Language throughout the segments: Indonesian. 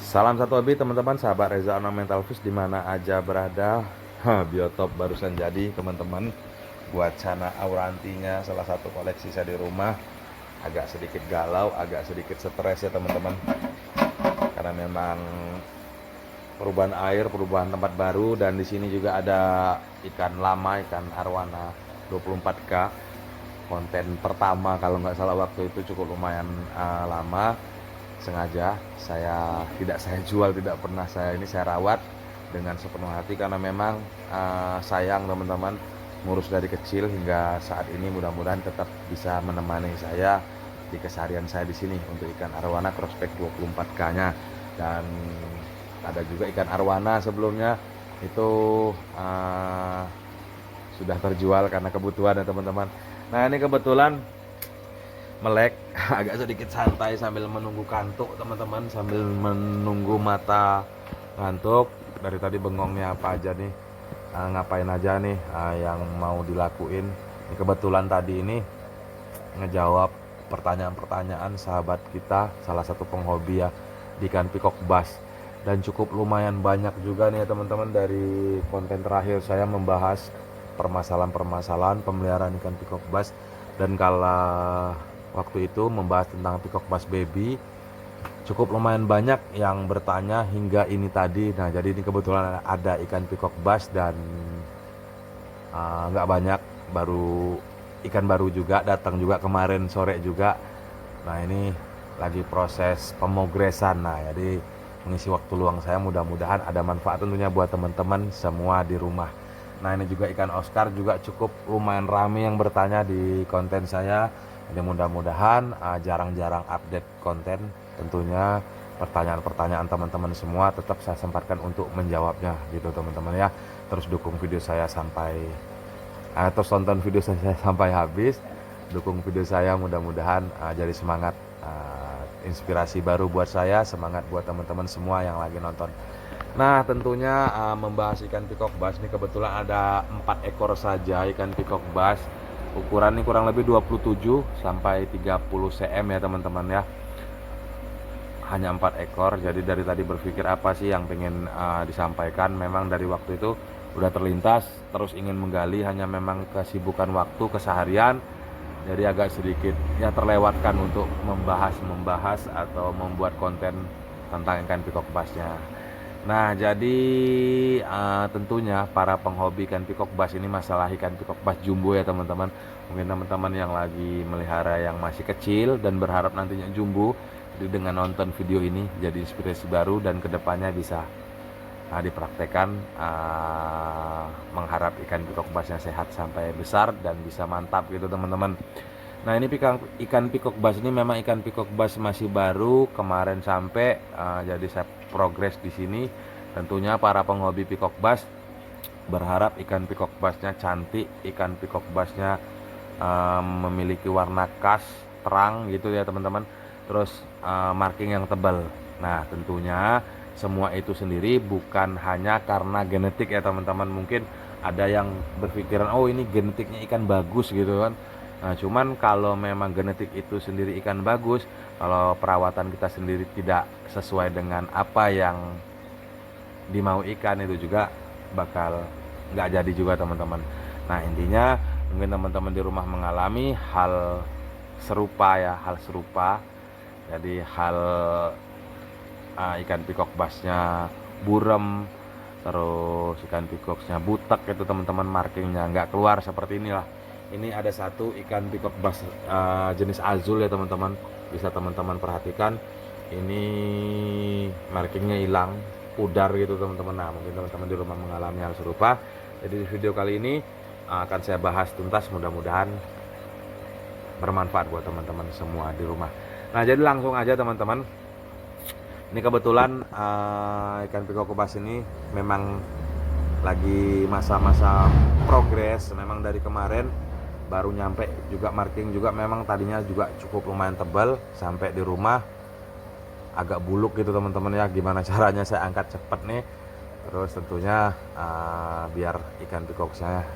Salam satu hobi teman-teman, sahabat Reza Ornamental Fish di mana aja berada. Biotop barusan jadi teman-teman. Buat Chana aurantinya, salah satu koleksi saya di rumah. Agak sedikit galau, agak sedikit stres ya teman-teman. Karena memang perubahan air, perubahan tempat baru, dan di sini juga ada ikan lama, ikan arwana 24K. Konten pertama kalau nggak salah waktu itu cukup lumayan lama. Sengaja tidak saya jual, tidak pernah saya rawat dengan sepenuh hati karena memang sayang teman-teman, ngurus dari kecil hingga saat ini. Mudah-mudahan tetap bisa menemani saya di keseharian saya di sini untuk ikan arwana prospek 24K-nya. Dan ada juga ikan arwana sebelumnya itu sudah terjual karena kebutuhan ya teman-teman. Nah, ini kebetulan melek agak sedikit santai sambil menunggu kantuk teman-teman, sambil menunggu mata ngantuk. Dari tadi bengongnya apa aja nih, ngapain aja nih yang mau dilakuin. Ini kebetulan tadi ini ngejawab pertanyaan-pertanyaan sahabat kita, salah satu penghobi ya di ikan peacock bass. Dan cukup lumayan banyak juga nih ya teman-teman. Dari konten terakhir saya membahas permasalahan-permasalahan pemeliharaan ikan peacock bass, dan kala waktu itu membahas tentang peacock bass baby, cukup lumayan banyak yang bertanya hingga ini tadi. Nah, jadi ini kebetulan ada ikan peacock bass dan nggak banyak, baru ikan baru juga datang juga kemarin sore juga. Nah, ini lagi proses pemogresan. Nah, jadi mengisi waktu luang saya, mudah-mudahan ada manfaat tentunya buat teman-teman semua di rumah. Nah, ini juga ikan Oscar juga cukup lumayan rame yang bertanya di konten saya. Jadi mudah-mudahan jarang-jarang update konten, tentunya pertanyaan-pertanyaan teman-teman semua tetap saya sempatkan untuk menjawabnya gitu teman-teman ya. Terus dukung video saya sampai terus tonton video saya sampai habis, dukung video saya, mudah-mudahan jadi semangat, inspirasi baru buat saya, semangat buat teman-teman semua yang lagi nonton. Nah, tentunya membahas ikan peacock bass ini kebetulan ada 4 ekor saja ikan peacock bass. Ukuran ini kurang lebih 27 sampai 30 cm ya teman-teman ya. Hanya 4 ekor. Jadi dari tadi berpikir apa sih yang pengen disampaikan. Memang dari waktu itu udah terlintas terus ingin menggali, hanya memang kesibukan waktu keseharian. Jadi agak sedikit ya terlewatkan untuk membahas atau membuat konten tentang ikan peacock bassnya. Nah, jadi tentunya para penghobi ikan peacock bass ini, masalah ikan peacock bass jumbo ya teman-teman. Mungkin teman-teman yang lagi melihara yang masih kecil dan berharap nantinya jumbo, jadi dengan nonton video ini jadi inspirasi baru dan kedepannya bisa dipraktekkan, mengharap ikan peacock bassnya sehat sampai besar dan bisa mantap gitu teman-teman. Nah, ini ikan peacock bass ini memang ikan peacock bass masih baru, kemarin sampai, jadi saya progres di sini. Tentunya para penghobi peacock bass berharap ikan peacock bassnya cantik, ikan peacock bassnya memiliki warna khas terang gitu ya teman-teman. Terus marking yang tebal. Nah, tentunya semua itu sendiri bukan hanya karena genetik ya teman-teman. Mungkin ada yang berpikiran, oh ini genetiknya ikan bagus gitu kan. Nah, cuman kalau memang genetik itu sendiri ikan bagus, kalau perawatan kita sendiri tidak sesuai dengan apa yang dimau ikan, itu juga bakal nggak jadi juga teman-teman. Nah, intinya mungkin teman-teman di rumah mengalami hal serupa ya, hal serupa. Jadi hal ikan peacock bassnya burem, terus ikan peacocknya butek itu teman-teman, markingnya nggak keluar seperti inilah. Ini ada satu ikan peacock bass jenis azul ya teman-teman, bisa teman-teman perhatikan ini markingnya hilang, pudar gitu teman-teman. Nah, mungkin teman-teman di rumah mengalami hal serupa. Jadi di video kali ini akan saya bahas tuntas, mudah-mudahan bermanfaat buat teman-teman semua di rumah. Nah, jadi langsung aja teman-teman. Ini kebetulan ikan peacock bass ini memang lagi masa-masa progres. Memang dari kemarin baru nyampe juga, marking juga memang tadinya juga cukup lumayan tebal, sampai di rumah agak buluk gitu teman-teman ya. Gimana caranya saya angkat cepet nih, terus tentunya biar ikan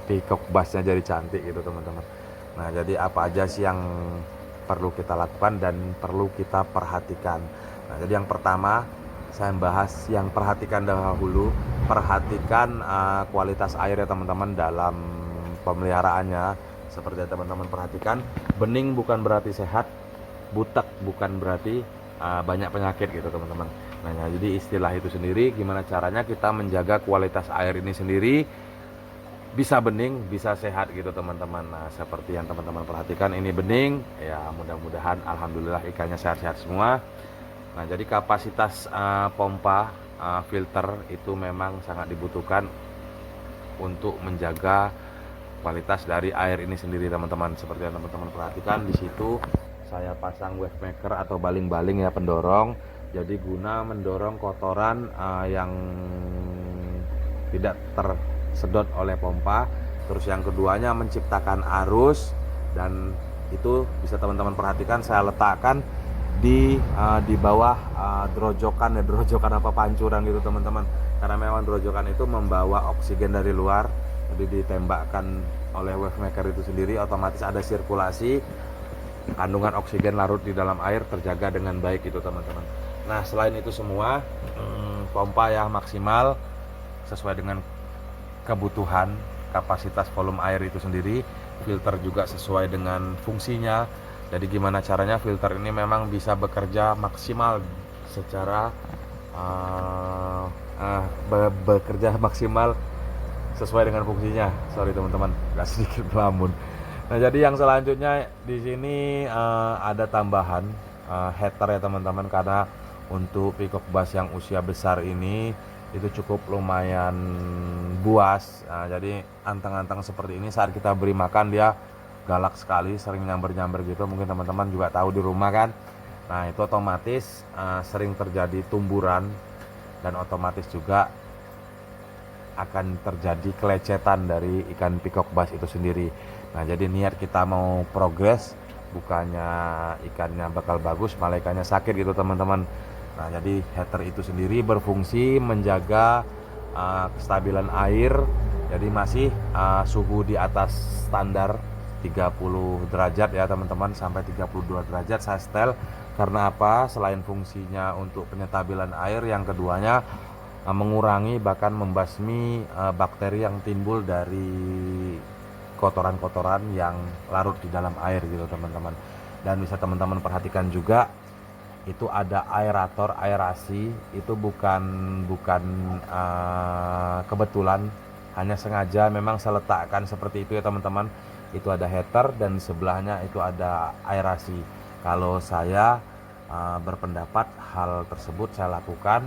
peacock bassnya jadi cantik gitu teman-teman. Nah, jadi apa aja sih yang perlu kita lakukan dan perlu kita perhatikan. Nah, jadi yang pertama, saya bahas yang perhatikan dahulu, perhatikan kualitas air ya teman-teman dalam pemeliharaannya. Seperti yang teman-teman perhatikan, bening bukan berarti sehat, butek bukan berarti banyak penyakit gitu teman-teman. Nah, jadi istilah itu sendiri, gimana caranya kita menjaga kualitas air ini sendiri bisa bening, bisa sehat gitu teman-teman. Nah, seperti yang teman-teman perhatikan, ini bening ya, mudah-mudahan alhamdulillah ikannya sehat-sehat semua. Nah, jadi kapasitas pompa filter itu memang sangat dibutuhkan untuk menjaga kualitas dari air ini sendiri teman-teman. Seperti yang teman-teman perhatikan, di situ saya pasang wave maker atau baling-baling ya, pendorong. Jadi guna mendorong kotoran yang tidak tersedot oleh pompa. Terus yang keduanya menciptakan arus, dan itu bisa teman-teman perhatikan saya letakkan di bawah drojokan ya, drojokan apa pancuran gitu teman-teman. Karena memang drojokan itu membawa oksigen dari luar, jadi ditembakkan oleh wave maker itu sendiri, otomatis ada sirkulasi, kandungan oksigen larut di dalam air terjaga dengan baik itu teman-teman. Nah, selain itu semua, pompa yang maksimal sesuai dengan kebutuhan kapasitas volume air itu sendiri, filter juga sesuai dengan fungsinya. Jadi gimana caranya filter ini memang bisa bekerja maksimal secara bekerja maksimal sesuai dengan fungsinya. Sorry teman-teman, agak sedikit melamun. Nah, jadi yang selanjutnya di sini ada tambahan heater ya teman-teman, karena untuk peacock bass yang usia besar ini itu cukup lumayan buas. Nah, jadi anteng-anteng seperti ini saat kita beri makan dia galak sekali, sering nyamber-nyamber gitu, mungkin teman-teman juga tahu di rumah kan. Nah, itu otomatis sering terjadi tumburan, dan otomatis juga akan terjadi kelecetan dari ikan peacock bass itu sendiri. Nah, jadi niat kita mau progres, bukannya ikannya bakal bagus malah ikannya sakit gitu teman-teman. Nah, jadi heater itu sendiri berfungsi menjaga kestabilan air. Jadi masih suhu di atas standar 30 derajat ya teman-teman, sampai 32 derajat saya setel. Karena apa? Selain fungsinya untuk penyetabilan air, yang keduanya mengurangi bahkan membasmi bakteri yang timbul dari kotoran-kotoran yang larut di dalam air gitu teman-teman. Dan bisa teman-teman perhatikan juga, itu ada aerator, aerasi. Itu bukan kebetulan, hanya sengaja memang saya letakkan seperti itu ya teman-teman. Itu ada heater dan sebelahnya itu ada aerasi. Kalau saya berpendapat hal tersebut saya lakukan,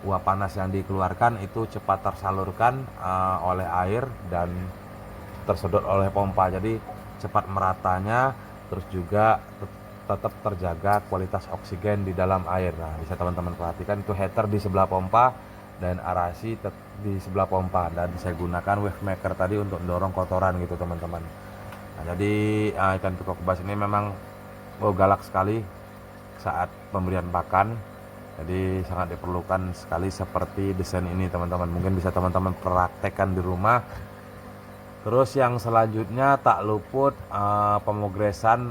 uap panas yang dikeluarkan itu cepat tersalurkan oleh air dan tersedot oleh pompa, jadi cepat meratanya, terus juga tetap terjaga kualitas oksigen di dalam air. Nah, bisa teman-teman perhatikan itu heater di sebelah pompa dan arasi di sebelah pompa, dan saya gunakan wave maker tadi untuk mendorong kotoran gitu teman-teman. Nah, jadi ikan peacock bass ini memang galak sekali saat pemberian pakan, jadi sangat diperlukan sekali seperti desain ini teman-teman. Mungkin bisa teman-teman praktekkan di rumah. Terus yang selanjutnya tak luput pemogresan,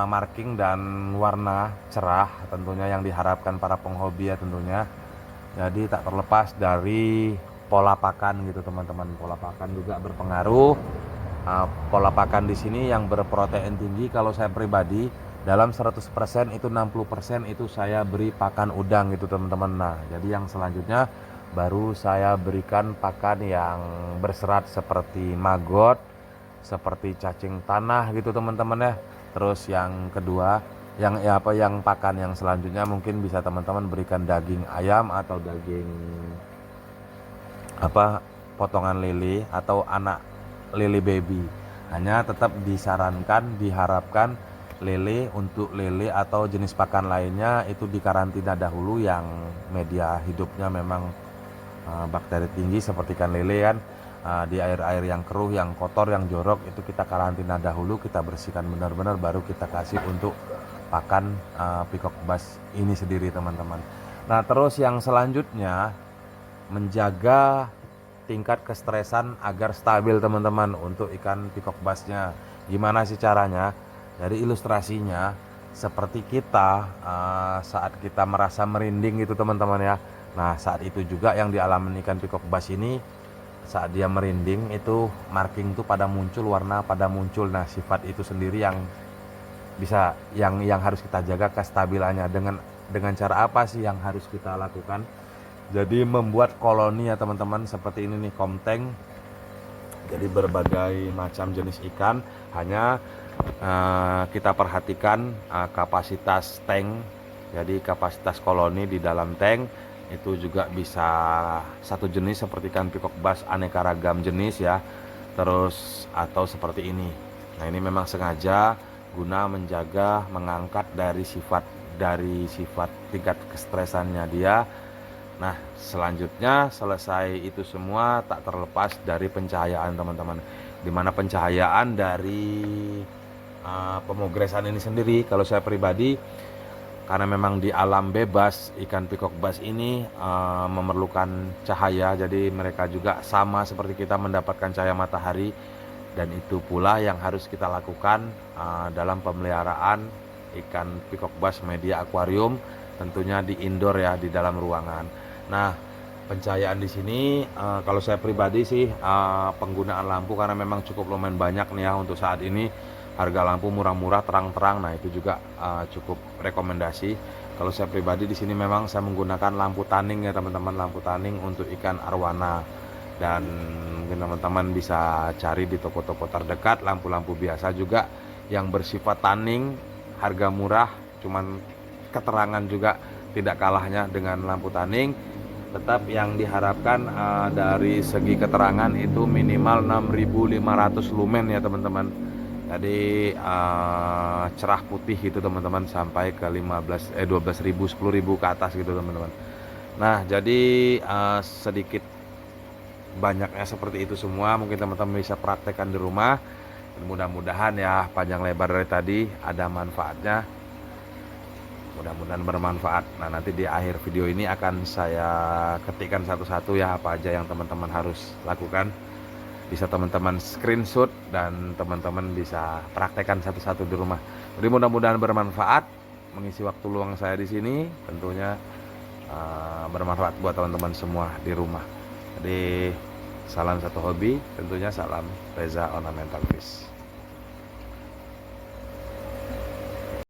marking dan warna cerah tentunya yang diharapkan para penghobi ya tentunya. Jadi tak terlepas dari pola pakan gitu teman-teman. Pola pakan juga berpengaruh. Pola pakan di sini yang berprotein tinggi, kalau saya pribadi dalam 100% itu 60% itu saya beri pakan udang gitu teman-teman. Nah, jadi yang selanjutnya baru saya berikan pakan yang berserat seperti maggot, seperti cacing tanah gitu teman-teman ya. Terus yang kedua, yang pakan yang selanjutnya mungkin bisa teman-teman berikan daging ayam atau daging potongan lele atau anak lele baby. Hanya tetap disarankan, diharapkan lele, untuk lele atau jenis pakan lainnya itu dikarantina dahulu, yang media hidupnya memang bakteri tinggi seperti ikan lele kan. Di air-air yang keruh, yang kotor, yang jorok itu kita karantina dahulu, kita bersihkan benar-benar, baru kita kasih untuk pakan peacock bass ini sendiri teman-teman. Nah, terus yang selanjutnya menjaga tingkat kestresan agar stabil teman-teman untuk ikan peacock bassnya. Gimana sih caranya? Jadi ilustrasinya seperti kita saat kita merasa merinding gitu teman-teman ya. Nah, saat itu juga yang dialami ikan pikok bass ini, saat dia merinding itu marking tuh pada muncul, warna pada muncul. Nah, sifat itu sendiri yang bisa yang harus kita jaga kestabilannya. Dengan cara apa sih yang harus kita lakukan? Jadi membuat koloni ya teman-teman, seperti ini nih komteng. Jadi berbagai macam jenis ikan, hanya kita perhatikan kapasitas tank. Jadi kapasitas koloni di dalam tank itu juga bisa satu jenis seperti ikan pikok bass, aneka ragam jenis ya. Terus atau seperti ini. Nah, ini memang sengaja guna menjaga, mengangkat dari sifat tingkat kestresannya dia. Nah, selanjutnya selesai itu semua tak terlepas dari pencahayaan teman-teman. Dimana pencahayaan dari pemogresan ini sendiri, kalau saya pribadi, karena memang di alam bebas ikan pikok bass ini memerlukan cahaya, jadi mereka juga sama seperti kita mendapatkan cahaya matahari, dan itu pula yang harus kita lakukan dalam pemeliharaan ikan pikok bass media akuarium, tentunya di indoor ya, di dalam ruangan. Nah, pencahayaan di sini kalau saya pribadi sih penggunaan lampu, karena memang cukup lumayan banyak nih ya untuk saat ini. Harga lampu murah-murah, terang-terang. Nah, itu juga cukup rekomendasi. Kalau saya pribadi di sini memang saya menggunakan lampu tanning ya teman-teman, lampu tanning untuk ikan arwana. Dan mungkin teman-teman bisa cari di toko-toko terdekat lampu-lampu biasa juga yang bersifat tanning, harga murah, cuman keterangan juga tidak kalahnya dengan lampu tanning. Tetap yang diharapkan dari segi keterangan itu minimal 6500 lumen ya teman-teman. Jadi cerah putih itu teman-teman, sampai ke 12.000 10.000 ke atas gitu teman-teman. Nah, jadi sedikit banyaknya seperti itu semua mungkin teman-teman bisa praktekkan di rumah. Dan mudah-mudahan ya panjang lebar dari tadi ada manfaatnya. Mudah-mudahan bermanfaat. Nah, nanti di akhir video ini akan saya ketikkan satu-satu ya apa aja yang teman-teman harus lakukan. Bisa teman-teman screenshot dan teman-teman bisa praktekkan satu-satu di rumah. Jadi mudah-mudahan bermanfaat mengisi waktu luang saya di sini, tentunya bermanfaat buat teman-teman semua di rumah. Jadi salam satu hobi, tentunya salam Reza Ornamental Fish.